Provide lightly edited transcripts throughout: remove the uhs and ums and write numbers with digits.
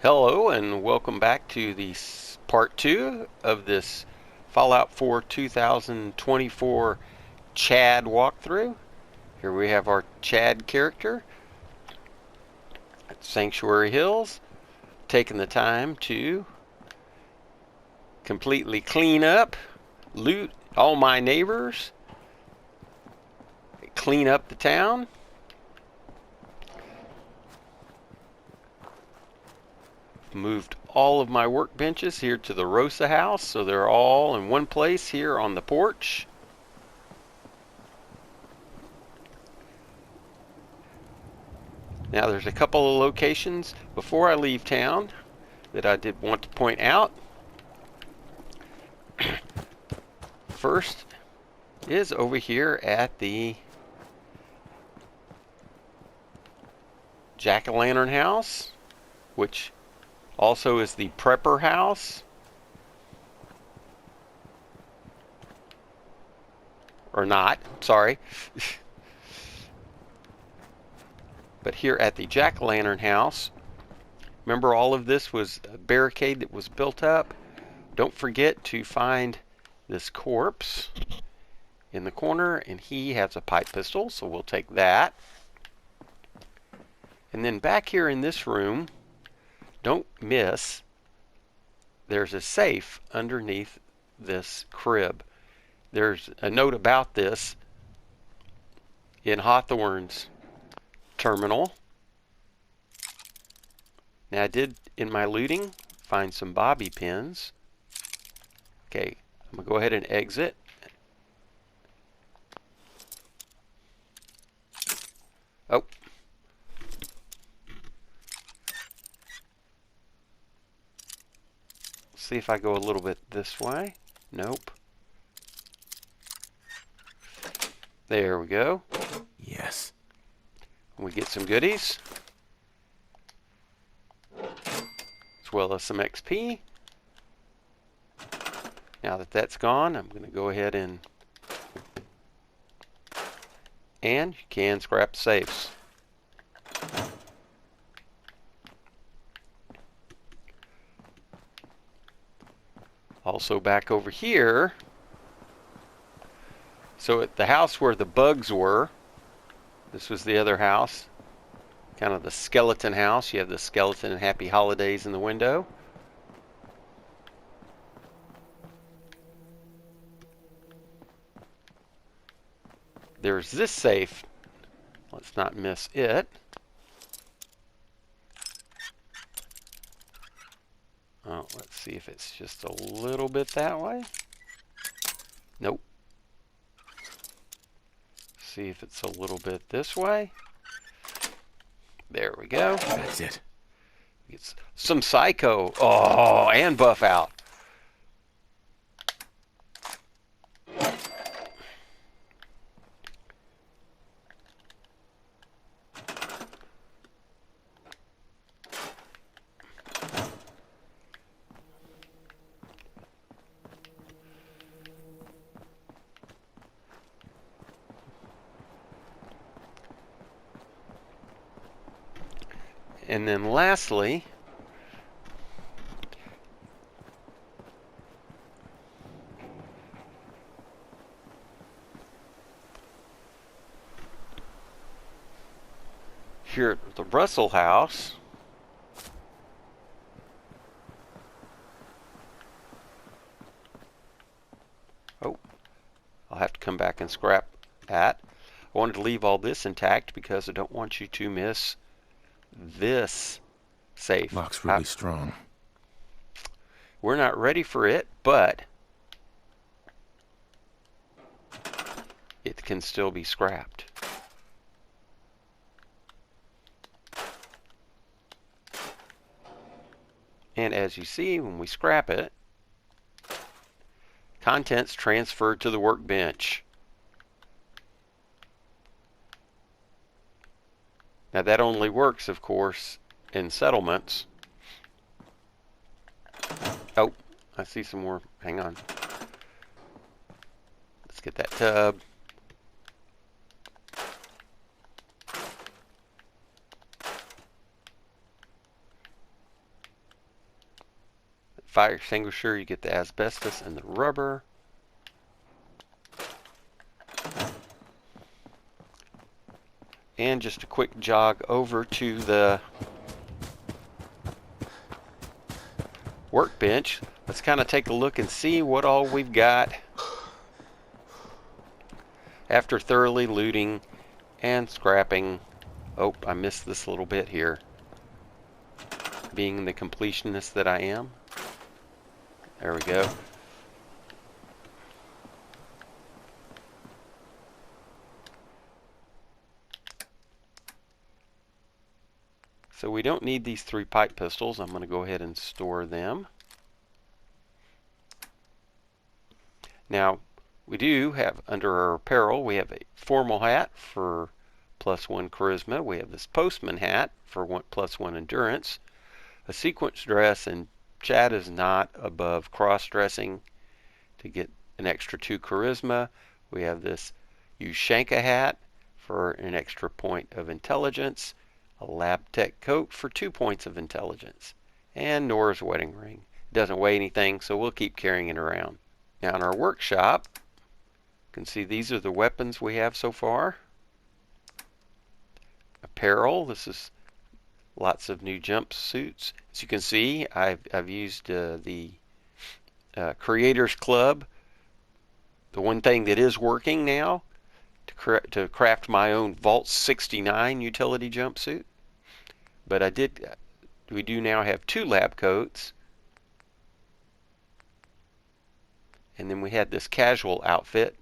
Hello and welcome back to the part 2 of this Fallout 4 2024 Chad walkthrough. Here we have our Chad character at Sanctuary Hills, taking the time to completely clean up, loot all my neighbors, clean up the town. Moved all of my workbenches here to the Rosa house, so they're all in one place here on the porch. Now there's a couple of locations before I leave town that I did want to point out. First is over here at the Jack-o'-lantern house, which also is the prepper house. Or not, sorry. But here at the Jack-o'-lantern house, remember all of this was a barricade that was built up? Don't forget to find this corpse in the corner, and he has a pipe pistol, so we'll take that. And then back here in this room, don't miss, there's a safe underneath this crib. There's a note about this in Hawthorne's terminal. Now I did, in my looting, find some bobby pins. Okay, I'm going to go ahead and exit. Oh. See if I go a little bit this way. Nope. There we go. Yes. We get some goodies, as well as some XP. Now that that's gone, I'm going to go ahead and you can scrap safes. Also back over here, so at the house where the bugs were, this was the other house, kind of the skeleton house. You have the skeleton and Happy Holidays in the window. There's this safe. Let's not miss it. Oh, let's see if it's just a little bit that way. Nope. See if it's a little bit this way. There we go. That's it. It's some psycho. Oh, and buff out. And then lastly, here at the Russell house, oh, I'll have to come back and scrap that. I wanted to leave all this intact because I don't want you to miss this safe. Lock's really strong. We're not ready for it, but it can still be scrapped. And as you see, when we scrap it, contents transferred to the workbench. Now that only works, of course, in settlements. Oh, I see some more. Hang on. Let's get that tub. fire extinguisher, you get the asbestos and the rubber. And just a quick jog over to the workbench. Let's kind of take a look and see what all we've got after thoroughly looting and scrapping. Oh, I missed this little bit here. Being the completionist that I am. There we go. So we don't need these 3 pipe pistols. I'm going to go ahead and store them. Now, we do have under our apparel, we have a formal hat for +1 charisma. We have this postman hat for +1 endurance. A sequence dress, and Chad is not above cross-dressing to get an extra 2 charisma. We have this Ushanka hat for an extra point of intelligence. A lab tech coat for 2 points of intelligence. And Nora's wedding ring. It doesn't weigh anything, so we'll keep carrying it around. Now in our workshop, you can see these are the weapons we have so far. Apparel, this is lots of new jumpsuits. As you can see, I've used the Creators Club. The one thing that is working now to craft my own Vault 69 utility jumpsuit. But we do now have 2 lab coats. And then we had this casual outfit.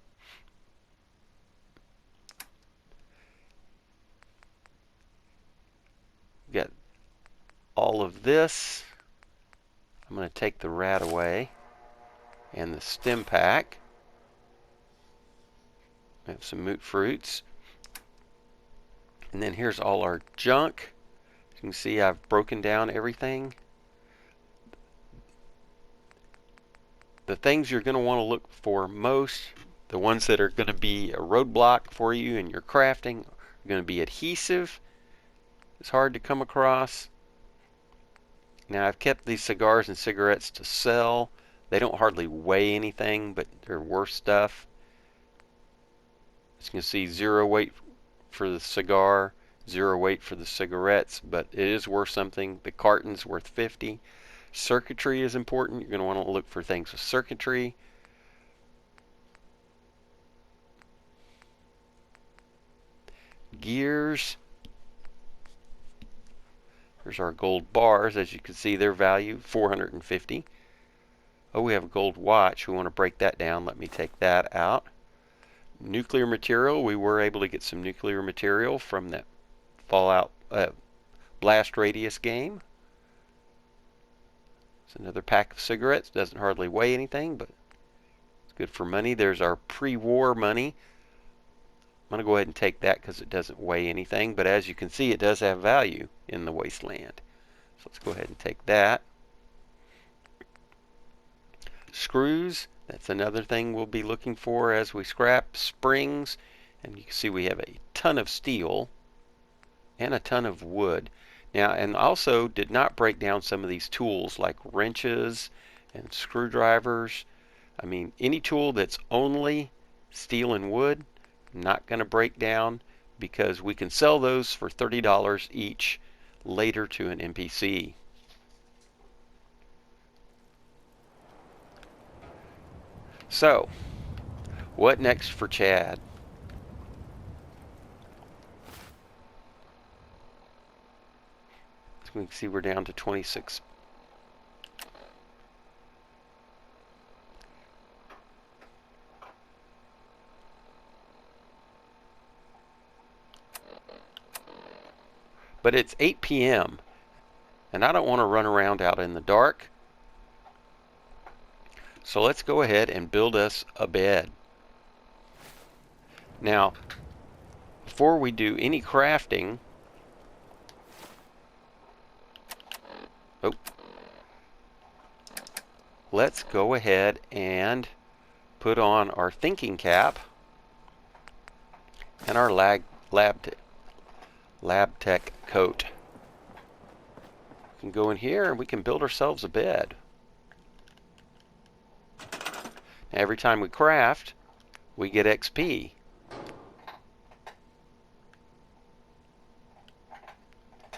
We got all of this. I'm going to take the rat away. And the stim pack. We have some moot fruits. And then here's all our junk. You can see I've broken down everything. The things you're going to want to look for most, the ones that are going to be a roadblock for you in your crafting, are going to be adhesive. It's hard to come across. Now I've kept these cigars and cigarettes to sell. They don't hardly weigh anything, but they're worth stuff. As you can see, 0 weight for the cigar, 0 weight for the cigarettes, but it is worth something. The carton's worth 50. Circuitry is important. You're going to want to look for things with circuitry. Gears. Here's our gold bars. As you can see, their value, 450. Oh, we have a gold watch. We want to break that down. Let me take that out. Nuclear material. We were able to get some nuclear material from that Fallout Blast Radius game. It's another pack of cigarettes. Doesn't hardly weigh anything, but it's good for money. There's our pre-war money. I'm going to go ahead and take that because it doesn't weigh anything, but as you can see, it does have value in the wasteland. So let's go ahead and take that. Screws. That's another thing we'll be looking for as we scrap. Springs. And you can see we have a ton of steel and a ton of wood. Now, and also did not break down some of these tools like wrenches and screwdrivers. I mean, any tool that's only steel and wood, not going to break down because we can sell those for $30 each later to an NPC. So, what next for Chad? As we can see, we're down to 26. But it's 8 p.m. and I don't want to run around out in the dark. So let's go ahead and build us a bed. Now, before we do any crafting, let's go ahead and put on our thinking cap and our lab tech coat. We can go in here and we can build ourselves a bed. Every time we craft, we get XP.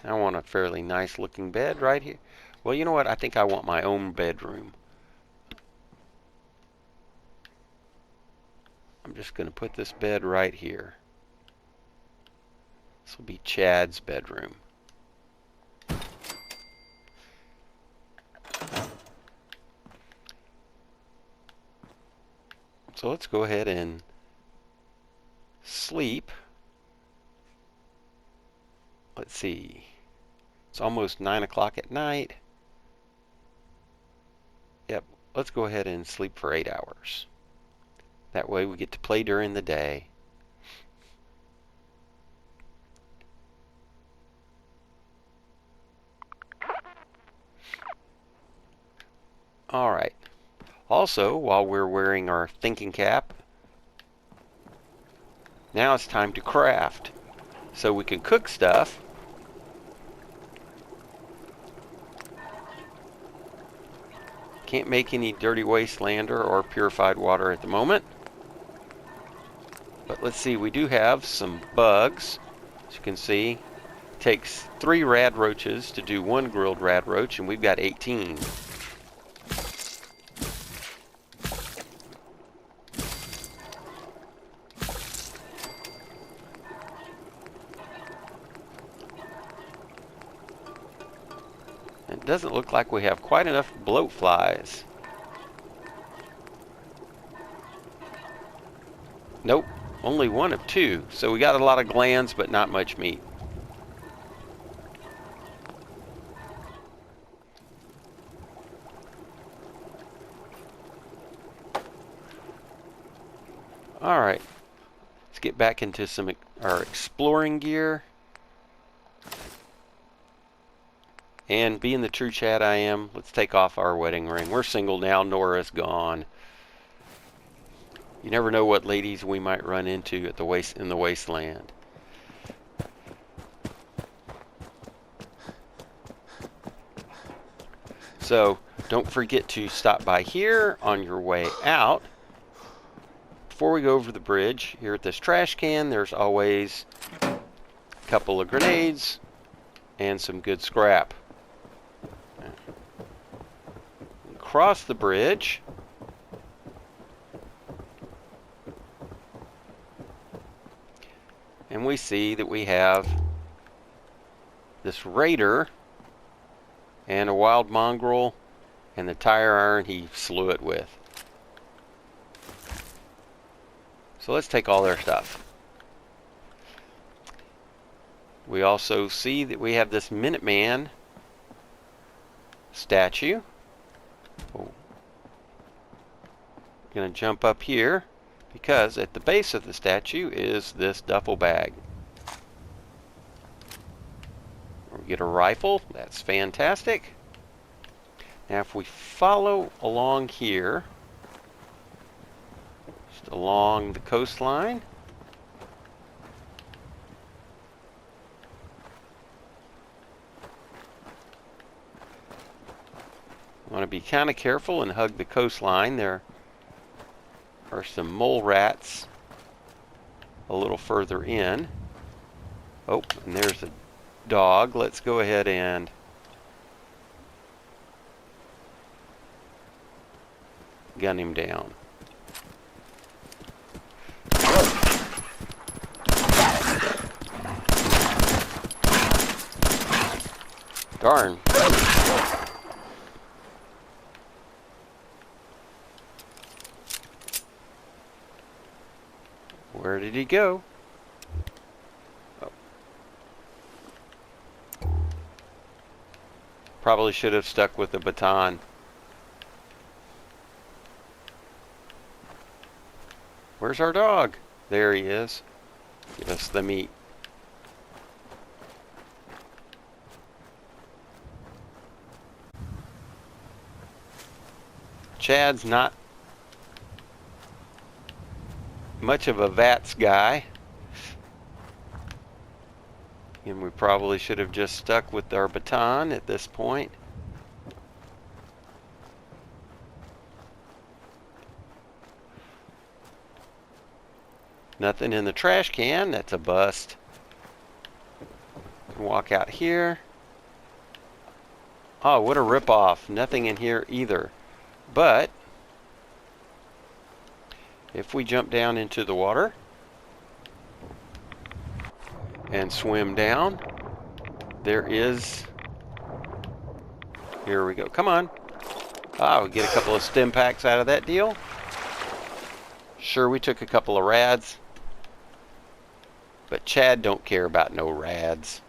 I want a fairly nice looking bed right here. Well, you know what? I think I want my own bedroom. I'm just going to put this bed right here. This will be Chad's bedroom. So let's go ahead and sleep. Let's see. It's almost 9 o'clock at night. Yep, let's go ahead and sleep for 8 hours. That way we get to play during the day. Alright. Also, while we're wearing our thinking cap, now it's time to craft. So we can cook stuff. Can't make any dirty wastelander or purified water at the moment. But let's see, we do have some bugs. As you can see, it takes 3 rad roaches to do 1 grilled rad roach, and we've got 18. It doesn't look like we have quite enough bloat flies. Nope, only 1 of 2. So we got a lot of glands, but not much meat. Alright, let's get back into our exploring gear. And being the true Chad I am, let's take off our wedding ring. We're single now, Nora's gone. You never know what ladies we might run into at in the wasteland. So don't forget to stop by here on your way out. Before we go over the bridge, here at this trash can, there's always a couple of grenades and some good scrap. Cross the bridge. And we see that we have this raider and a wild mongrel and the tire iron he slew it with. So let's take all their stuff. We also see that we have this Minuteman statue. Oh. Going to jump up here because at the base of the statue is this duffel bag. We get a rifle. That's fantastic. Now if we follow along here, just along the coastline, want to be kind of careful and hug the coastline. There are some mole rats a little further in. Oh, and there's a dog. Let's go ahead and gun him down. Darn. Where did he go? Oh. Probably should have stuck with the baton. Where's our dog? There he is. Give us the meat. Chad's not much of a VATS guy, and we probably should have just stuck with our baton at this point. Nothing in the trash can. That's a bust. Walk out here. Oh, what a ripoff. Nothing in here either. But if we jump down into the water and swim down, there is... Here we go. Come on. Ah, we get a couple of stim packs out of that deal. Sure, we took a couple of rads. But Chad don't care about no rads.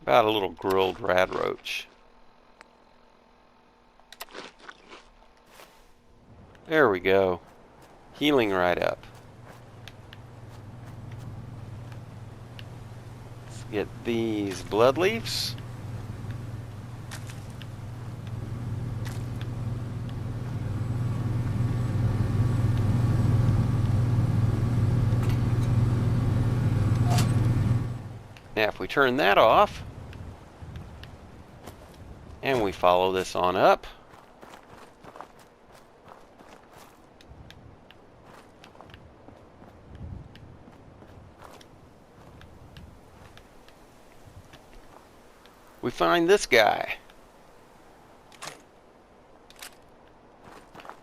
About a little grilled rad roach. There we go. Healing right up. Let's get these blood leaves. Now if we turn that off, and we follow this on up, we find this guy.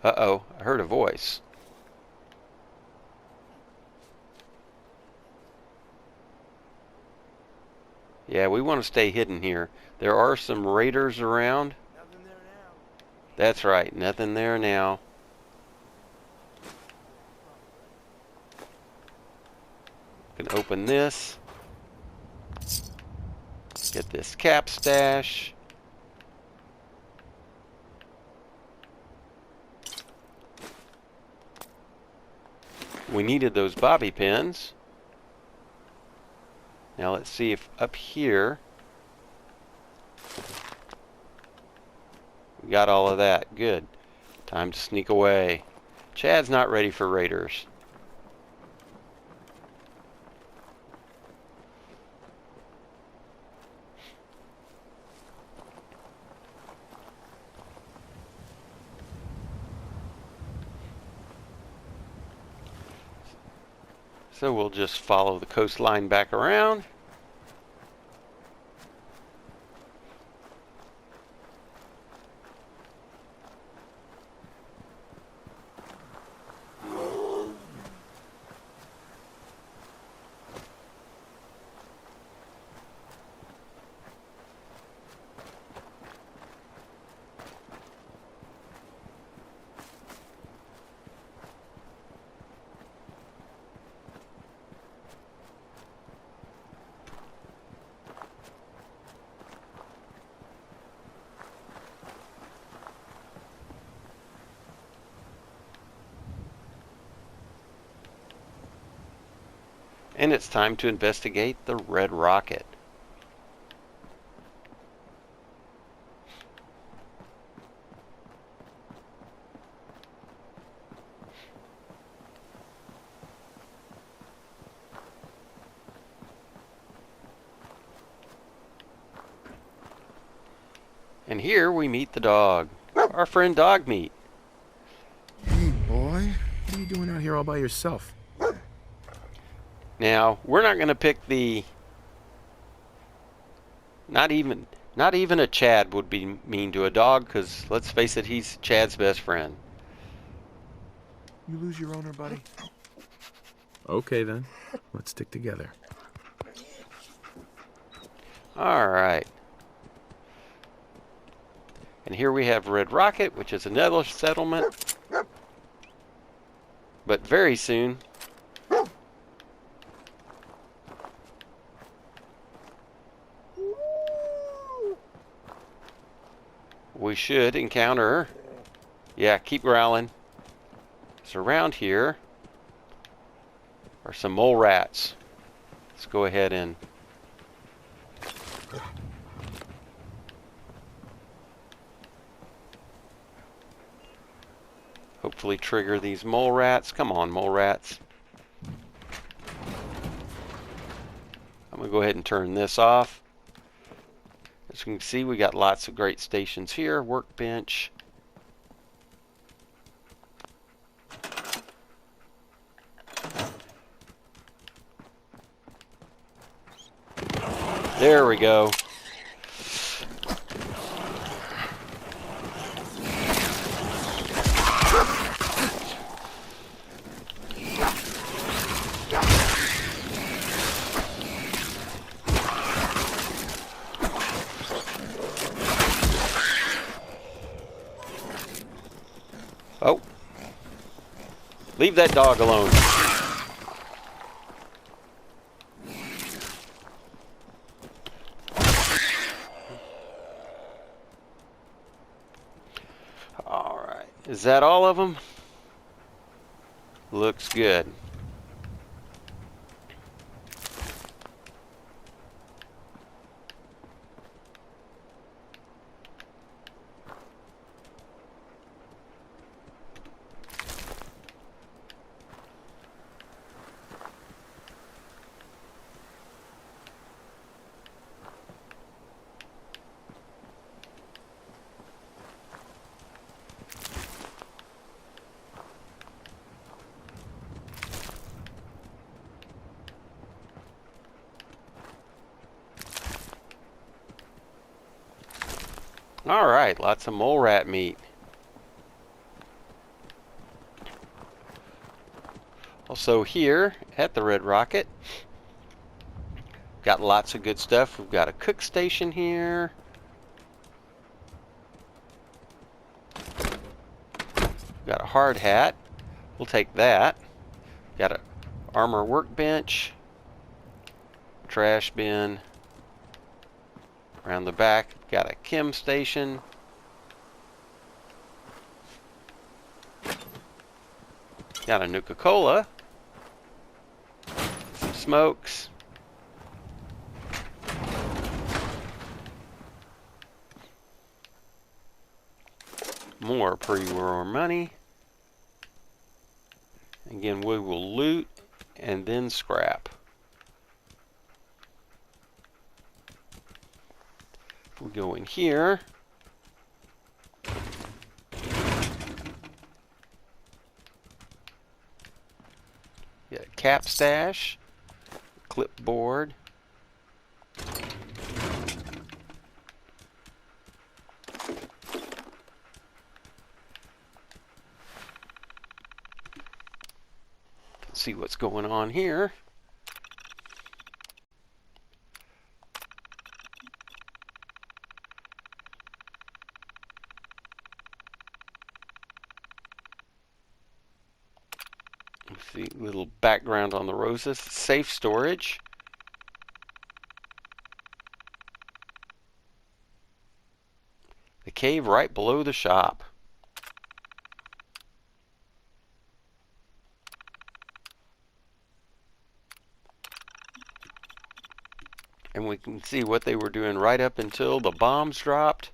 Uh-oh, I heard a voice. Yeah, we want to stay hidden here. There are some raiders around. Nothing there now. That's right, nothing there now. Can open this. Get this cap stash. We needed those bobby pins. Now let's see if up here we got all of that. Good. Time to sneak away. Chad's not ready for raiders. So we'll just follow the coastline back around. And it's time to investigate the red rocket. And here we meet the dog, our friend Dogmeat. Hey, boy. What are you doing out here all by yourself? Now, we're not going to pick the... Not even a Chad would be mean to a dog, because let's face it, he's Chad's best friend. You lose your owner, buddy? Okay, then. Let's stick together. All right. And here we have Red Rocket, which is another settlement. But very soon, we should encounter... Yeah, keep growling. So around here are some mole rats. Let's go ahead and Hopefully trigger these mole rats. Come on, mole rats. I'm going to go ahead and turn this off. As you can see, we got lots of great stations here. Workbench. There we go. Oh. Leave that dog alone. All right. Is that all of them? Looks good. All right, lots of mole rat meat. Also here at the Red Rocket, got lots of good stuff. We've got a cook station here. Got a hard hat. We'll take that. Got a armor workbench. Trash bin. Around the back, got a chem station. Got a Nuka-Cola. Some smokes. More pre-war money. Again, we will loot and then scrap. We go in here. Get a cap stash, clipboard. See what's going on here. See a little background on the roses. Safe storage. The cave right below the shop. And we can see what they were doing right up until the bombs dropped.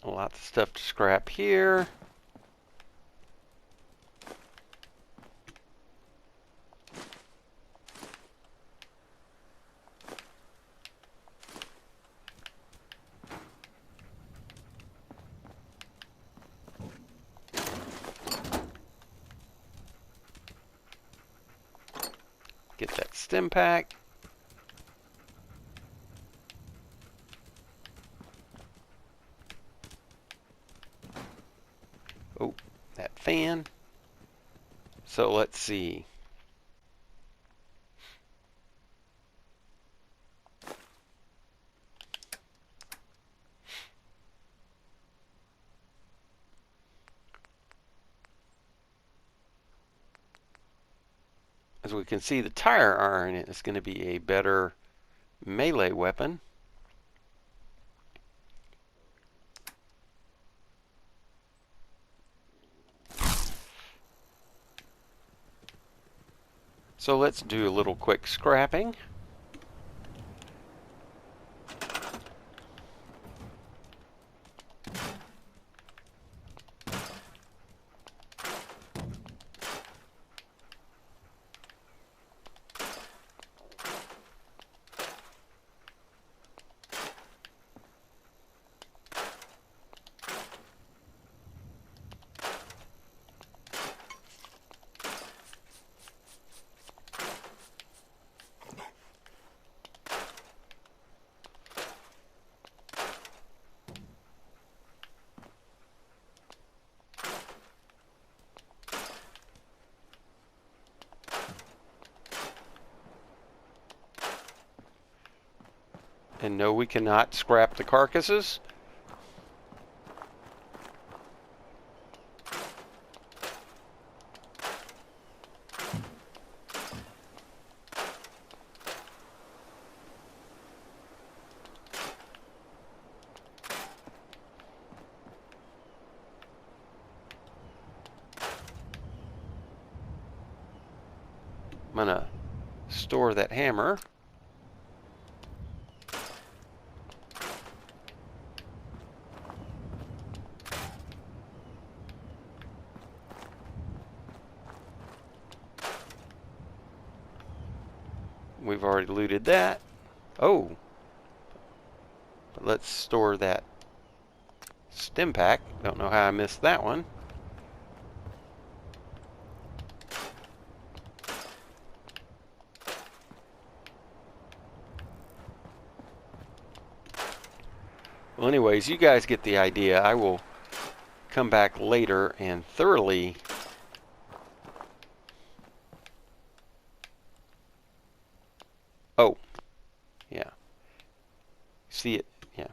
Lots of stuff to scrap here. Get that stim pack. Oh, that fan. So let's see. As we can see, the tire iron is going to be a better melee weapon. So let's do a little quick scrapping. And no, we cannot scrap the carcasses. I'm gonna store that hammer. We've already looted that. Oh, let's store that stim pack. Don't know how I missed that one. Well, anyways, you guys get the idea. I will come back later and thoroughly yeah, see it, yeah.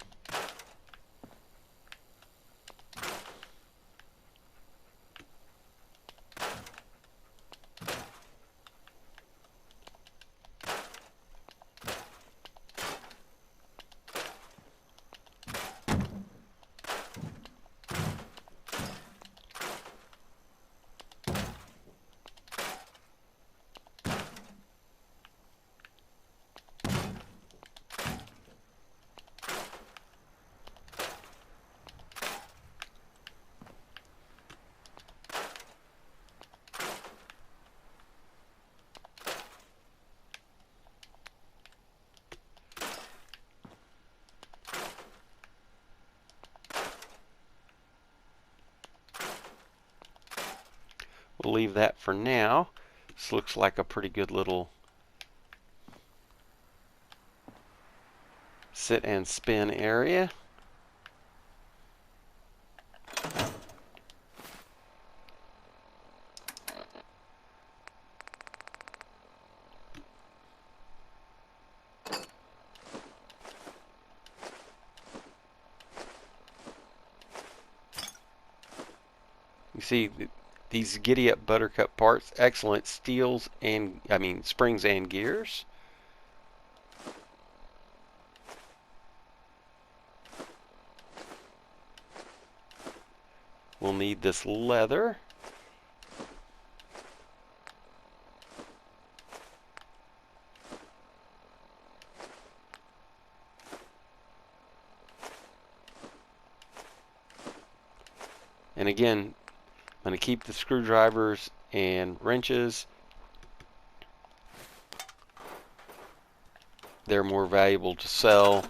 We'll leave that for now. This looks like a pretty good little sit and spin area. You see these giddy up buttercup parts, excellent steels and springs and gears. We'll need this leather. And again, I'm going to keep the screwdrivers and wrenches. They're more valuable to sell.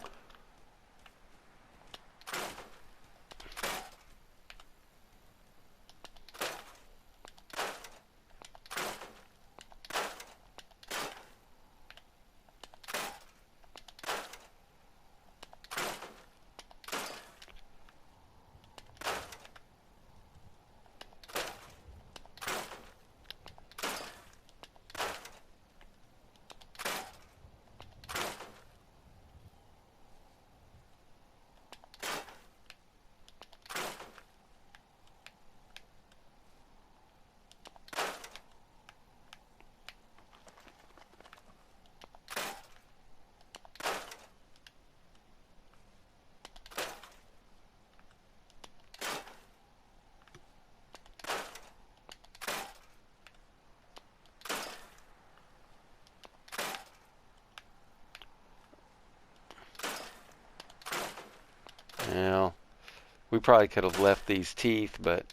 We probably could have left these teeth, but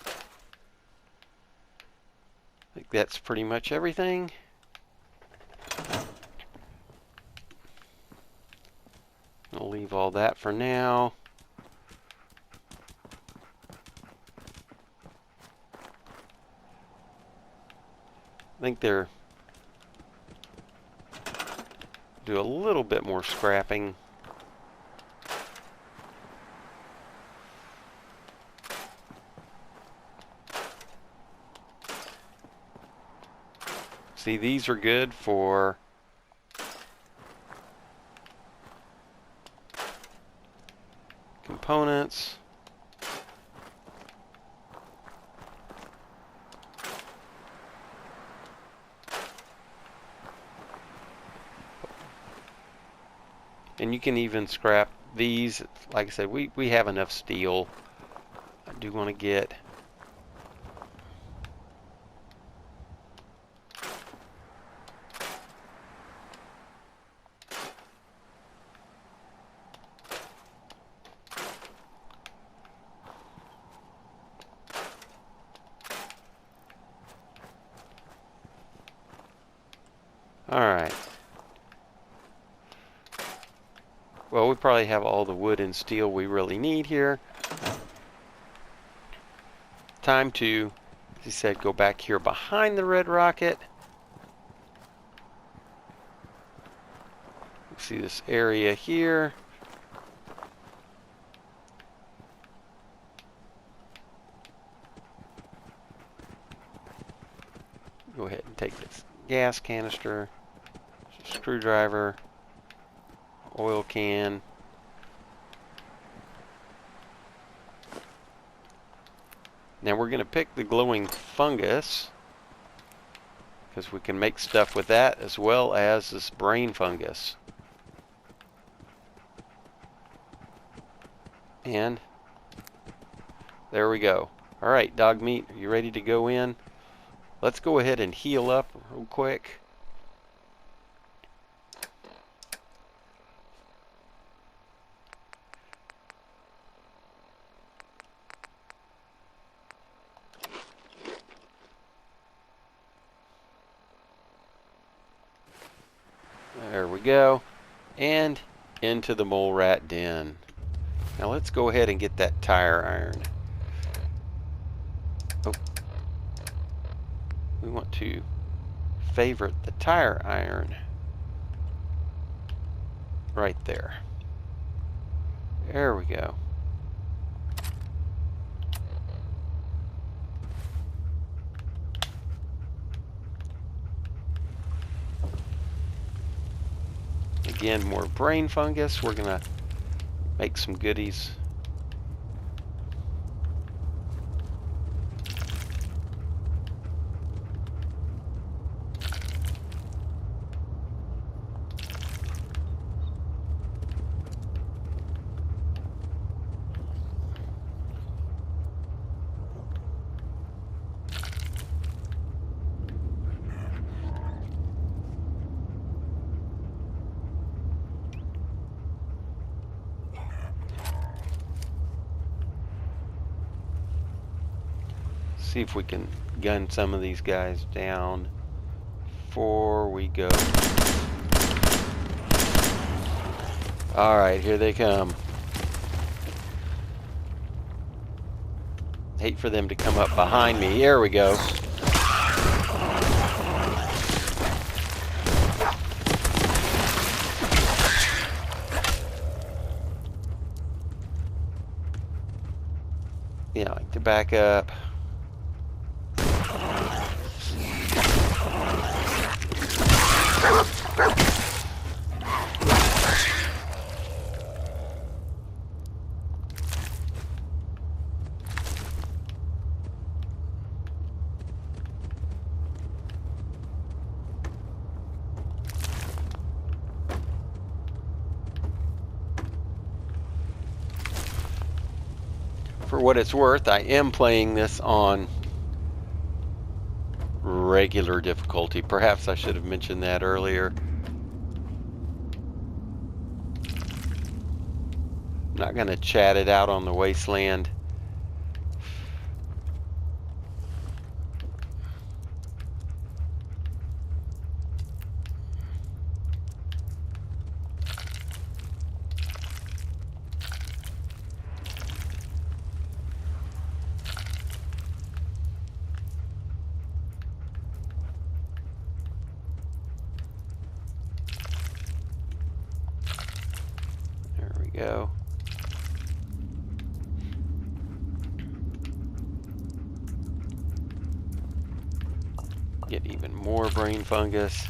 I think that's pretty much everything. I'll leave all that for now. I think they're do a little bit more scrapping. See, these are good for components. And you can even scrap these. Like I said, we have enough steel. I do want to get alright. Well, we probably have all the wood and steel we really need here. Time to, as he said, go back here behind the red rocket. See this area here. Go ahead and take this gas canister, screwdriver, oil can. Now we're going to pick the glowing fungus because we can make stuff with that as well as this brain fungus. And there we go. Alright, Dogmeat, are you ready to go in? Let's go ahead and heal up real quick. There we go. And into the mole rat den. Now let's go ahead and get that tire iron. Oh. We want to favorite the tire iron right there. There we go. Again, more brain fungus. We're gonna make some goodies. See if we can gun some of these guys down before we go. Alright, here they come. Hate for them to come up behind me. There we go. Yeah, I like to back up. For what it's worth, I am playing this on regular difficulty. Perhaps I should have mentioned that earlier. I'm not going to chat it out on the wasteland. go. Get even more brain fungus.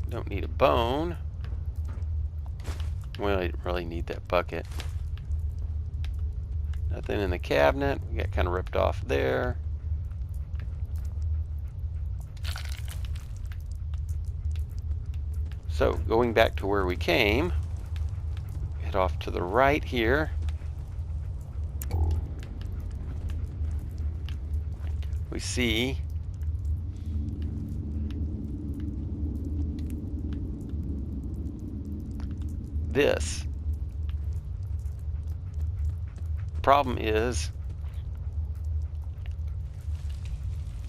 Don't need a bone. We don't really need that bucket. Nothing in the cabinet. We got kind of ripped off there. So, going back to where we came, head off to the right here. We see this. The problem is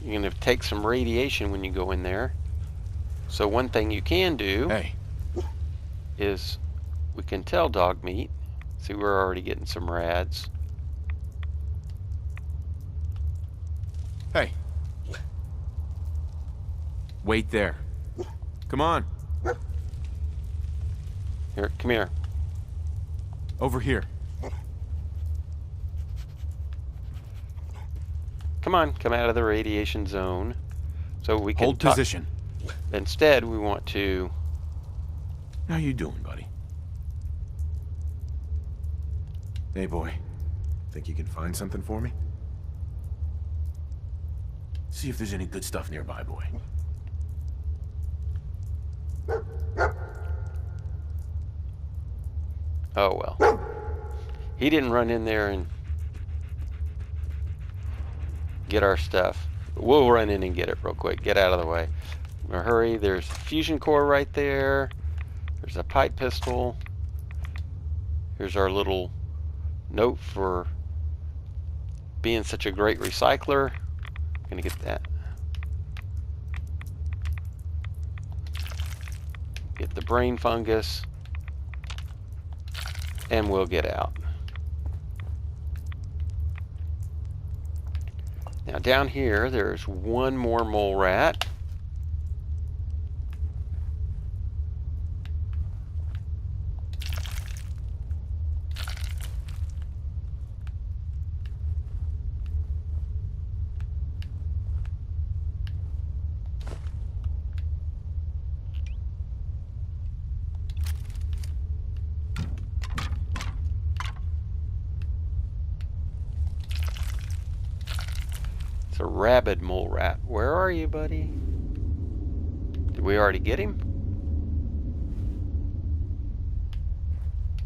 you're going to take some radiation when you go in there. So one thing you can do is we can tell Dogmeat. See, we're already getting some rads. Hey. Wait there. Come on. Here, come here. Over here. Come on, come out of the radiation zone. So we can hold position. Instead, we want to... How you doing, buddy? Hey, boy. Think you can find something for me? See if there's any good stuff nearby, boy. Oh, well. He didn't run in there and get our stuff. We'll run in and get it real quick. Get out of the way. In a hurry. There's a fusion core right there. There's a pipe pistol. Here's our little note for being such a great recycler. I'm gonna get that. Get the brain fungus. And we'll get out. Now down here, there's one more mole rat. It's a rabid mole rat. Where are you, buddy? Did we already get him?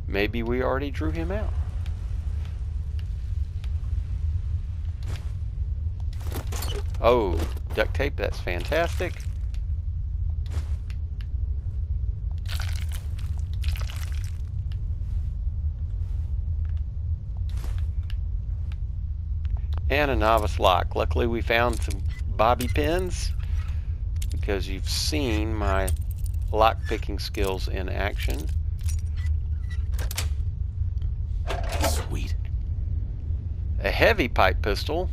Maybe we already drew him out. Oh, duct tape, that's fantastic. And a novice lock. Luckily we found some bobby pins because you've seen my lock picking skills in action. Sweet. A heavy pipe pistol.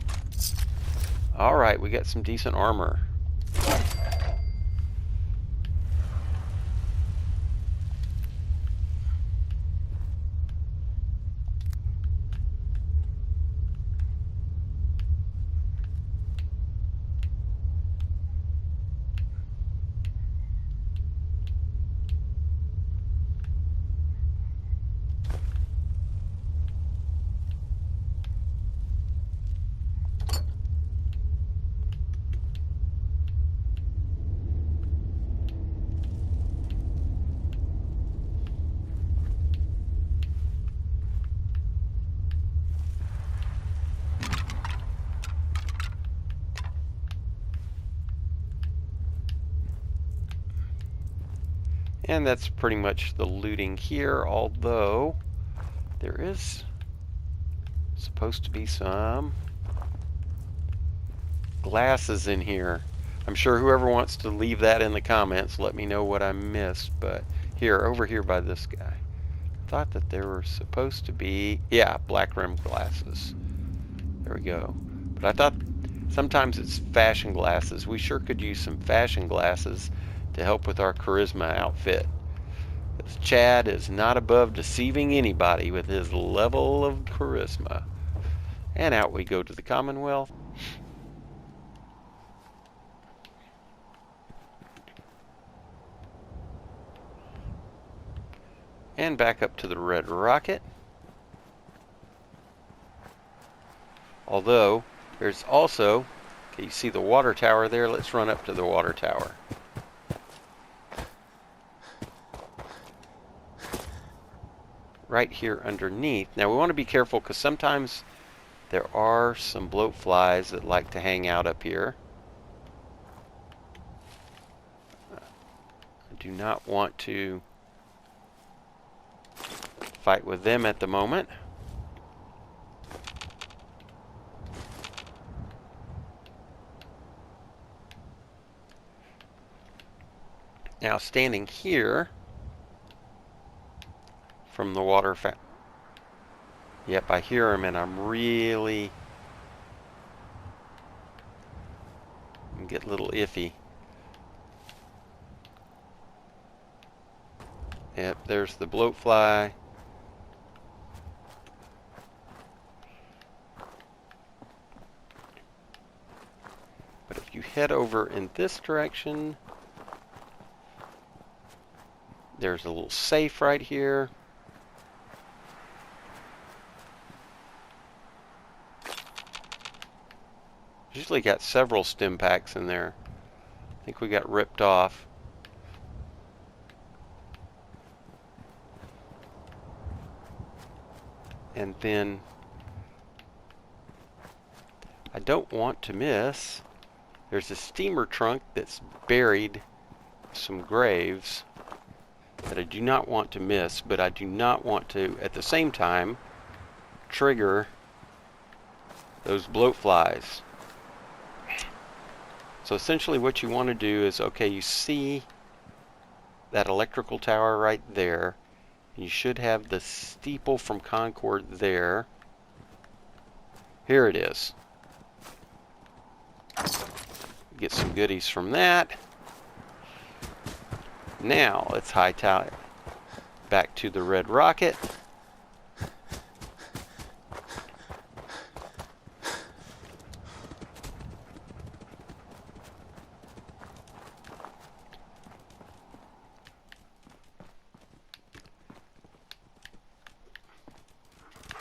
Alright, we got some decent armor. And that's pretty much the looting here, although there is supposed to be some glasses in here. I'm sure whoever wants to leave that in the comments, let me know what I missed. But Here, over here by this guy. Thought that there were supposed to be, yeah, black rim glasses. There we go. But I thought sometimes it's fashion glasses. We sure could use some fashion glasses to help with our charisma outfit. Because Chad is not above deceiving anybody with his level of charisma. And out we go to the Commonwealth. And back up to the Red Rocket. Although, there's also, okay, you see the water tower there? Let's run up to the water tower. Right here underneath. Now we want to be careful because sometimes there are some bloat flies that like to hang out up here. I do not want to fight with them at the moment. Now standing here from the water fountain. Yep, I hear them and I'm really get a little iffy. Yep, there's the bloat fly. But if you head over in this direction, there's a little safe right here. Usually got several stim packs in there. I think we got ripped off. And then I don't want to miss. There's a steamer trunk that's buried some graves that I do not want to miss, but I do not want to, at the same time, trigger those bloat flies. So essentially what you want to do is, okay, you see that electrical tower right there. You should have the steeple from Concord there. Here it is. Get some goodies from that. Now let's hightail it back to the Red Rocket.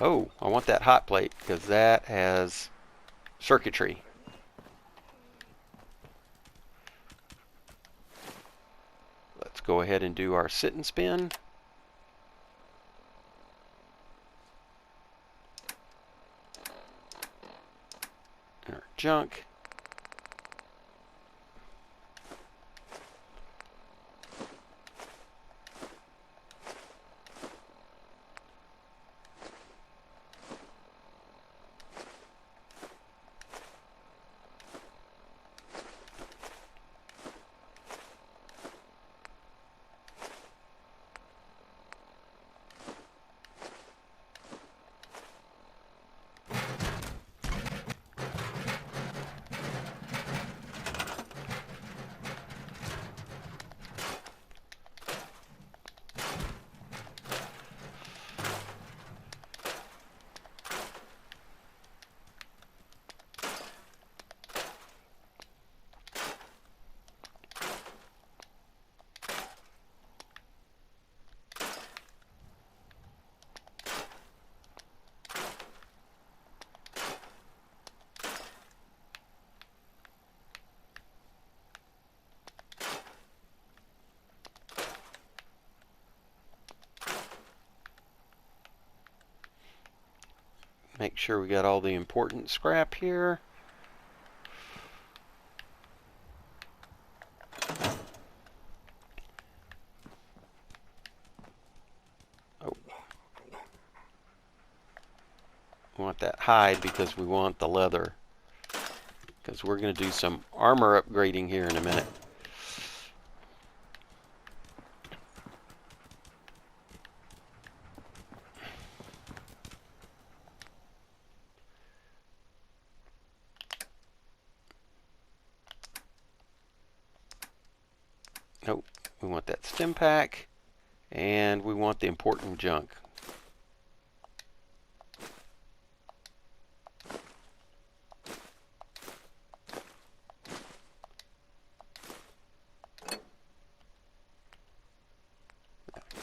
Oh, I want that hot plate because that has circuitry. Let's go ahead and do our sit and spin. And our junk. Make sure we got all the important scrap here. Oh. We want that hide because we want the leather. Because we're going to do some armor upgrading here in a minute. Nope. We want that stem pack, and we want the important junk.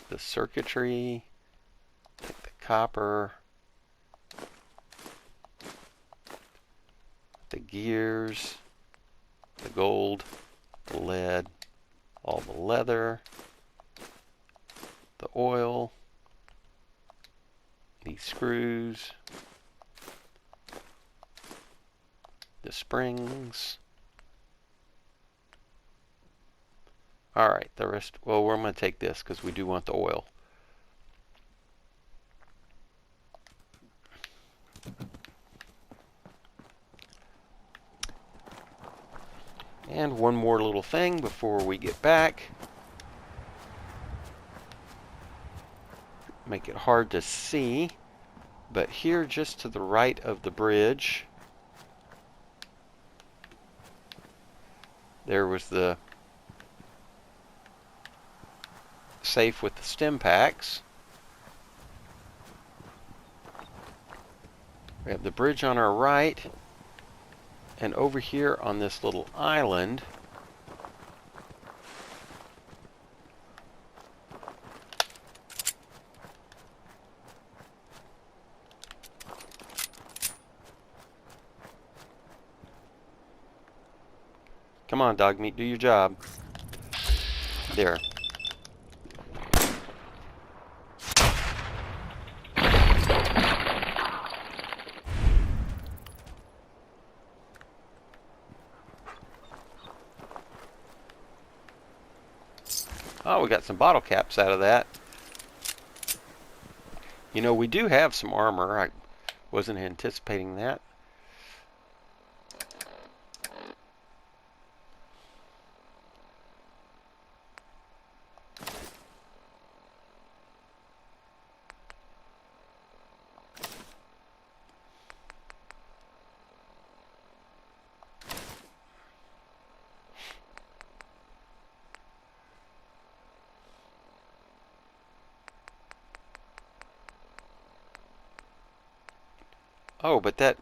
The circuitry, take the copper, the gears, the gold, the lead, all the leather, the oil, these screws, the springs. Alright, the rest, well, we're going to take this because we do want the oil. And one more little thing before we get back. Make it hard to see, but here just to the right of the bridge, there was the safe with the stem packs. We have the bridge on our right, and over here on this little island, come on, Dogmeat, do your job. There. Oh, we got some bottle caps out of that. You know, we do have some armor. I wasn't anticipating that. Oh, but that...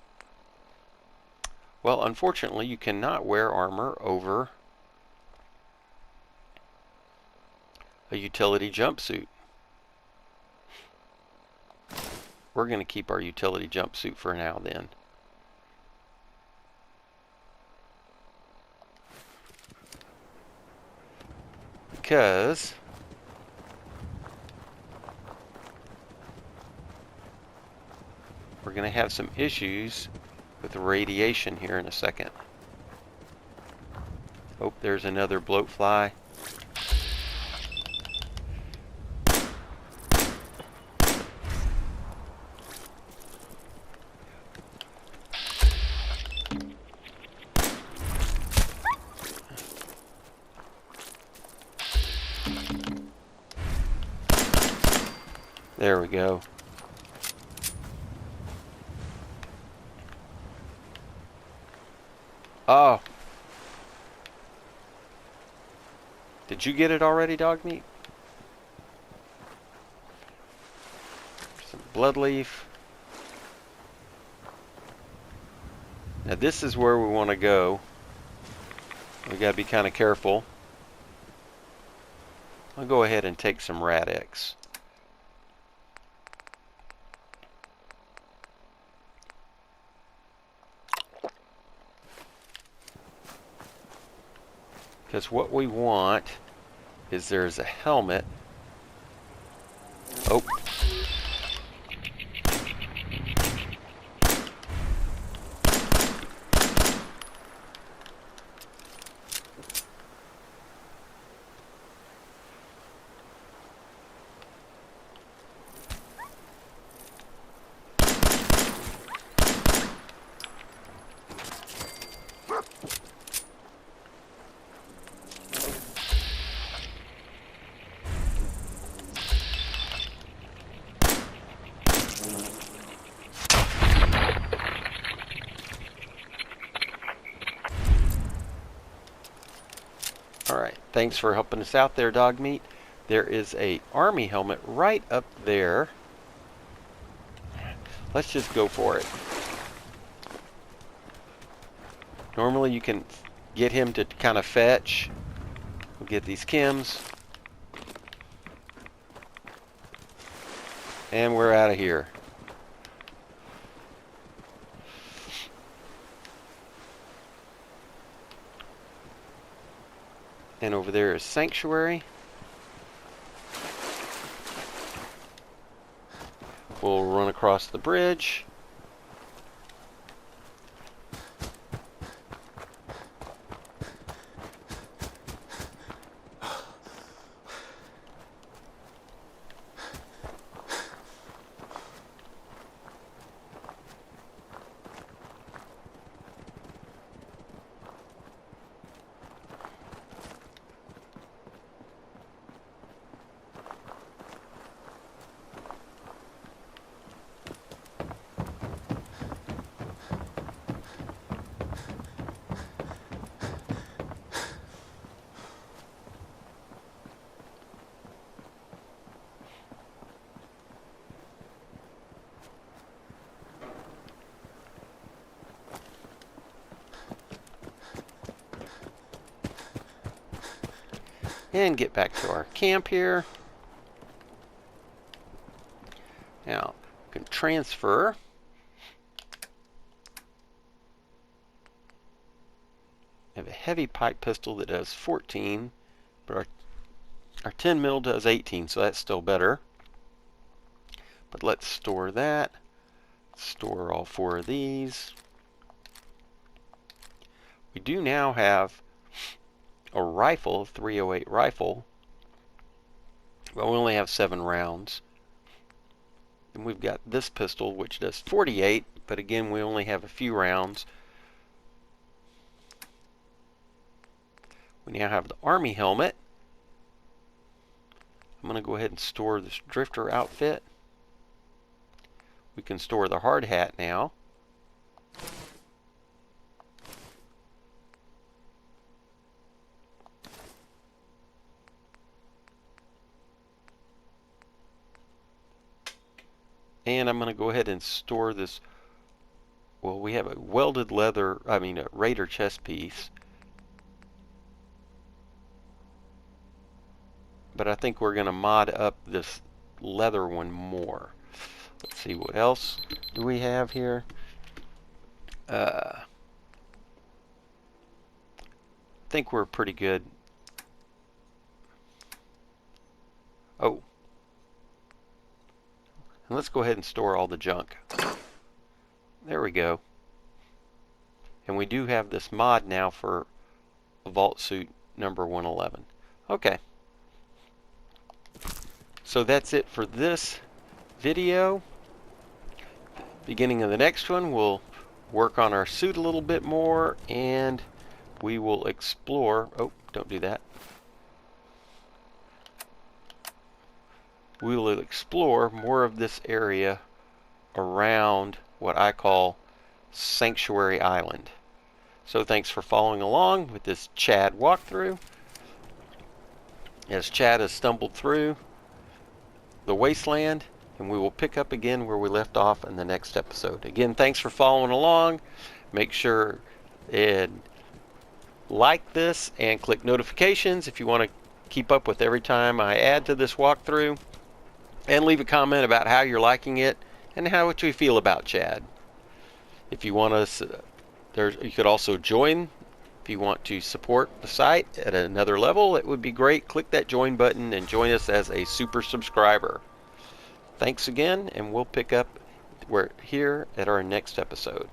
Well, unfortunately, you cannot wear armor over a utility jumpsuit. We're going to keep our utility jumpsuit for now then. Because we're going to have some issues with the radiation here in a second. Oh, there's another bloatfly. There we go. Oh. Did you get it already, Dogmeat? Some blood leaf. Now this is where we want to go. We got to be kind of careful. I'll go ahead and take some Rad-X. Because what we want is there's a helmet. Oh. Alright, thanks for helping us out there, Dogmeat. There is a army helmet right up there. Let's just go for it. Normally you can get him to kind of fetch. We'll get these chems. And we're out of here. And over there is Sanctuary. We'll run across the bridge. And get back to our camp here. Now, we can transfer. I have a heavy pipe pistol that does 14, but our 10 mil does 18, so that's still better. But let's store that. Store all 4 of these. We do now have a rifle, 308 rifle, but we only have 7 rounds. And we've got this pistol, which does 48, but again, we only have a few rounds. We now have the army helmet. I'm going to go ahead and store this drifter outfit. We can store the hard hat now. And I'm going to go ahead and store this. Well, we have a welded leather, a Raider chest piece. But I think we're going to mod up this leather one more. Let's see, what else do we have here? I think we're pretty good. Oh. And let's go ahead and store all the junk. There we go. And we do have this mod now for a vault suit number 111. Okay. So that's it for this video. Beginning of the next one, we'll work on our suit a little bit more, and we will explore. Oh, don't do that. We will explore more of this area around what I call Sanctuary Island. So thanks for following along with this Chad walkthrough. As Chad has stumbled through the wasteland, and we will pick up again where we left off in the next episode. Again, thanks for following along. Make sure and like this and click notifications if you want to keep up with every time I add to this walkthrough. And leave a comment about how you're liking it and what you feel about Chad. If you want us, you could also join. If you want to support the site at another level, it would be great. Click that join button and join us as a super subscriber. Thanks again, and we'll pick up here at our next episode.